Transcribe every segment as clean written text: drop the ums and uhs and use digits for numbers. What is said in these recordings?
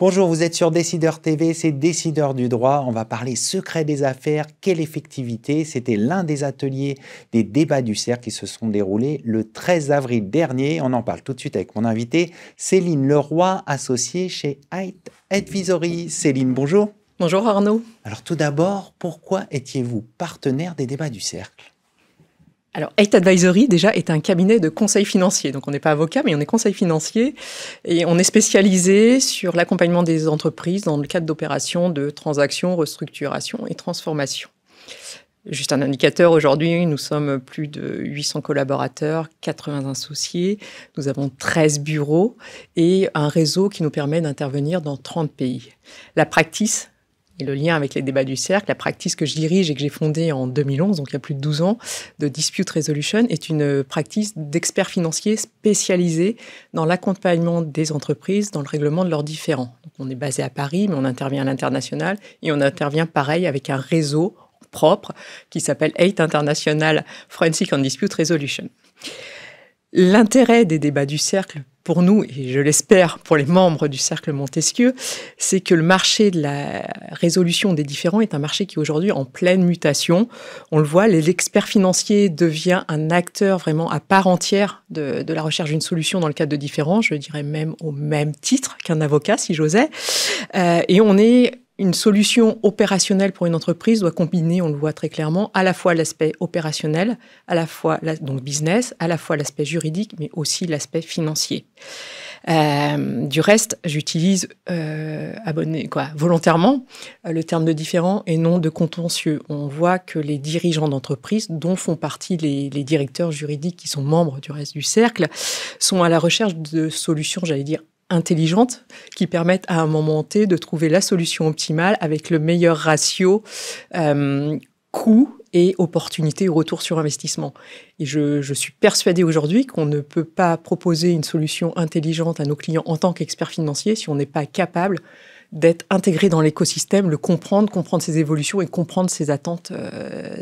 Bonjour, vous êtes sur Décideur TV, c'est Décideur du droit. On va parler secret des affaires, quelle effectivité. C'était l'un des ateliers des débats du cercle qui se sont déroulés le 13 avril dernier. On en parle tout de suite avec mon invité, Céline Leroy, associée chez Height Advisory. Céline, bonjour. Bonjour Arnaud. Alors tout d'abord, pourquoi étiez-vous partenaire des débats du cercle ? Alors, Height Advisory, déjà, est un cabinet de conseil financier. Donc, on n'est pas avocat, mais on est conseil financier. Et on est spécialisé sur l'accompagnement des entreprises dans le cadre d'opérations de transactions, restructuration et transformation. Juste un indicateur, aujourd'hui, nous sommes plus de 800 collaborateurs, 80 associés. Nous avons 13 bureaux et un réseau qui nous permet d'intervenir dans 30 pays. La practice, et le lien avec les débats du cercle, la practice que je dirige et que j'ai fondée en 2011, donc il y a plus de 12 ans, de Dispute Resolution, est une practice d'experts financiers spécialisés dans l'accompagnement des entreprises dans le règlement de leurs différends. Donc on est basé à Paris, mais on intervient à l'international et on intervient pareil avec un réseau propre qui s'appelle Height International Forensic and Dispute Resolution. L'intérêt des débats du cercle, pour nous, et je l'espère pour les membres du Cercle Montesquieu, c'est que le marché de la résolution des différends est un marché qui est aujourd'hui en pleine mutation. On le voit, l'expert financier devient un acteur vraiment à part entière de la recherche d'une solution dans le cadre de différends, je dirais même au même titre qu'un avocat, si j'osais. Et on est... Une solution opérationnelle pour une entreprise doit combiner, on le voit très clairement, à la fois l'aspect opérationnel, à la fois donc business, à la fois l'aspect juridique, mais aussi l'aspect financier. Du reste, j'utilise volontairement le terme de différend et non de contentieux. On voit que les dirigeants d'entreprise, dont font partie les directeurs juridiques qui sont membres du reste du cercle, sont à la recherche de solutions, j'allais dire, intelligentes qui permettent à un moment T de trouver la solution optimale avec le meilleur ratio coût et opportunité retour sur investissement. Et je suis persuadée aujourd'hui qu'on ne peut pas proposer une solution intelligente à nos clients en tant qu'expert financier si on n'est pas capable d'être intégré dans l'écosystème, le comprendre ses évolutions et comprendre ses attentes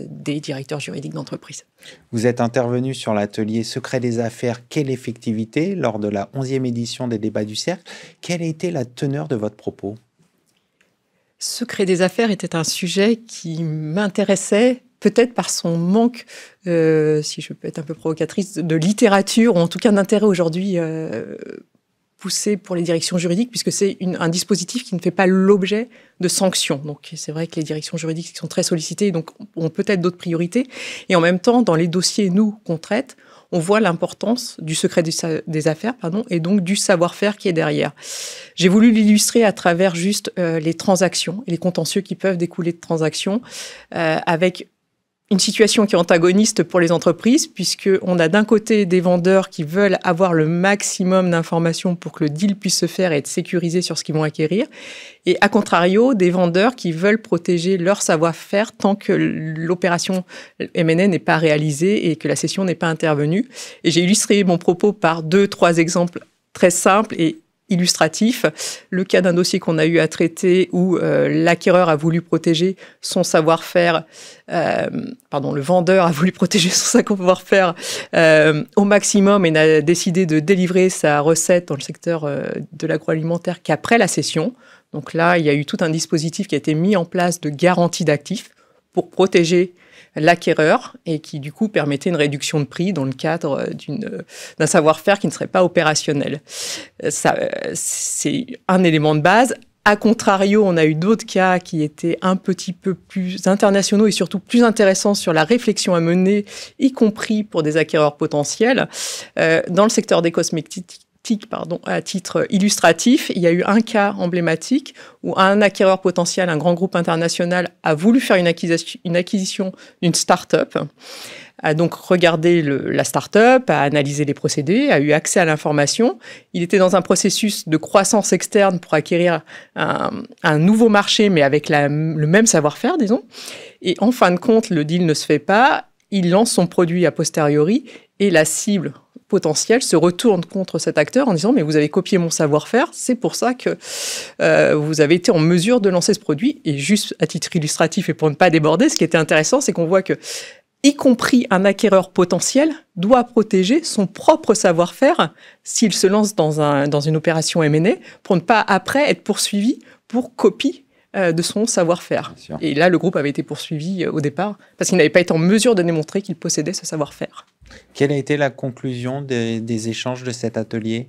des directeurs juridiques d'entreprise. Vous êtes intervenu sur l'atelier Secret des affaires, quelle effectivité lors de la 11e édition des débats du cercle. Quelle a été la teneur de votre propos ? Secret des affaires était un sujet qui m'intéressait peut-être par son manque, si je peux être un peu provocatrice, de littérature, ou en tout cas d'intérêt aujourd'hui poussé pour les directions juridiques, puisque c'est un dispositif qui ne fait pas l'objet de sanctions. Donc c'est vrai que les directions juridiques sont très sollicitées, donc ont peut-être d'autres priorités. Et en même temps, dans les dossiers, nous, qu'on traite, on voit l'importance du secret des affaires, et donc du savoir-faire qui est derrière. J'ai voulu l'illustrer à travers juste les transactions et les contentieux qui peuvent découler de transactions, avec une situation qui est antagoniste pour les entreprises, puisqu'on a d'un côté des vendeurs qui veulent avoir le maximum d'informations pour que le deal puisse se faire et être sécurisé sur ce qu'ils vont acquérir, et à contrario, des vendeurs qui veulent protéger leur savoir-faire tant que l'opération M&A n'est pas réalisée et que la cession n'est pas intervenue. Et j'ai illustré mon propos par 2-3 exemples très simples et illustratif, le cas d'un dossier qu'on a eu à traiter où l'acquéreur a voulu protéger son savoir-faire, le vendeur a voulu protéger son savoir-faire au maximum et n'a décidé de délivrer sa recette dans le secteur de l'agroalimentaire qu'après la cession. Donc là, il y a eu tout un dispositif qui a été mis en place de garantie d'actifs pour protéger l'acquéreur et qui, du coup, permettait une réduction de prix dans le cadre d'un savoir-faire qui ne serait pas opérationnel. Ça, c'est un élément de base. A contrario, on a eu d'autres cas qui étaient un petit peu plus internationaux et surtout plus intéressants sur la réflexion à mener, y compris pour des acquéreurs potentiels. Dans le secteur des cosmétiques, à titre illustratif, il y a eu un cas emblématique où un acquéreur potentiel, un grand groupe international, a voulu faire une acquisition d'une start-up, a donc regardé la start-up, a analysé les procédés, a eu accès à l'information. Il était dans un processus de croissance externe pour acquérir un nouveau marché, mais avec le même savoir-faire, disons. Et en fin de compte, le deal ne se fait pas. Il lance son produit a posteriori et la cible potentiel se retourne contre cet acteur en disant « mais vous avez copié mon savoir-faire, c'est pour ça que vous avez été en mesure de lancer ce produit ». Et juste à titre illustratif et pour ne pas déborder, ce qui était intéressant, c'est qu'on voit que y compris un acquéreur potentiel, doit protéger son propre savoir-faire s'il se lance dans une opération M&A pour ne pas après être poursuivi pour copie de son savoir-faire. Et là, le groupe avait été poursuivi au départ parce qu'il n'avait pas été en mesure de démontrer qu'il possédait ce savoir-faire. Quelle a été la conclusion des échanges de cet atelier ?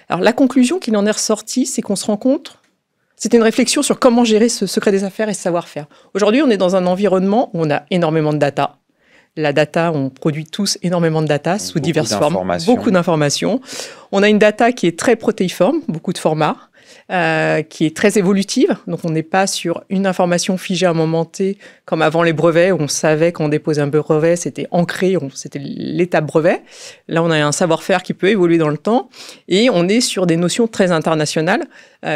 Alors, la conclusion qu'il en est ressortie, c'est qu'on se rend compte, c'était une réflexion sur comment gérer ce secret des affaires et ce savoir-faire. Aujourd'hui, on est dans un environnement où on a énormément de data. La data, on produit tous énormément de data sous diverses formes, beaucoup d'informations. On a une data qui est très protéiforme, beaucoup de formats, qui est très évolutive. Donc, on n'est pas sur une information figée à un moment T, comme avant les brevets, où on savait quand on déposait un brevet, c'était ancré, c'était l'étape brevet. Là, on a un savoir-faire qui peut évoluer dans le temps. Et on est sur des notions très internationales,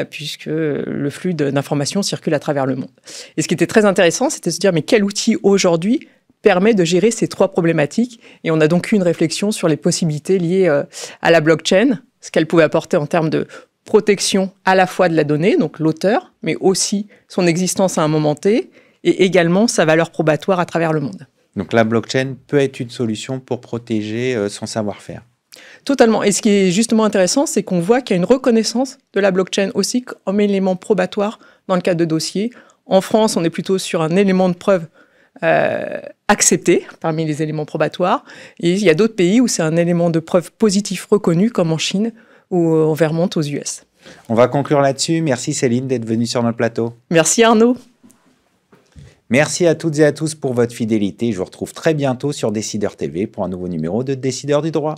puisque le flux d'informations circule à travers le monde. Et ce qui était très intéressant, c'était de se dire, mais quel outil aujourd'hui permet de gérer ces trois problématiques. Et on a donc eu une réflexion sur les possibilités liées à la blockchain, ce qu'elle pouvait apporter en termes de protection à la fois de la donnée, donc l'auteur, mais aussi son existence à un moment T, et également sa valeur probatoire à travers le monde. Donc la blockchain peut être une solution pour protéger son savoir-faire. Totalement. Et ce qui est justement intéressant, c'est qu'on voit qu'il y a une reconnaissance de la blockchain aussi comme élément probatoire dans le cadre de dossiers. En France, on est plutôt sur un élément de preuve accepté parmi les éléments probatoires. Et il y a d'autres pays où c'est un élément de preuve positif reconnu, comme en Chine ou en Vermont aux US. On va conclure là-dessus. Merci Céline d'être venue sur notre plateau. Merci Arnaud. Merci à toutes et à tous pour votre fidélité. Je vous retrouve très bientôt sur Décideur TV pour un nouveau numéro de Décideurs du droit.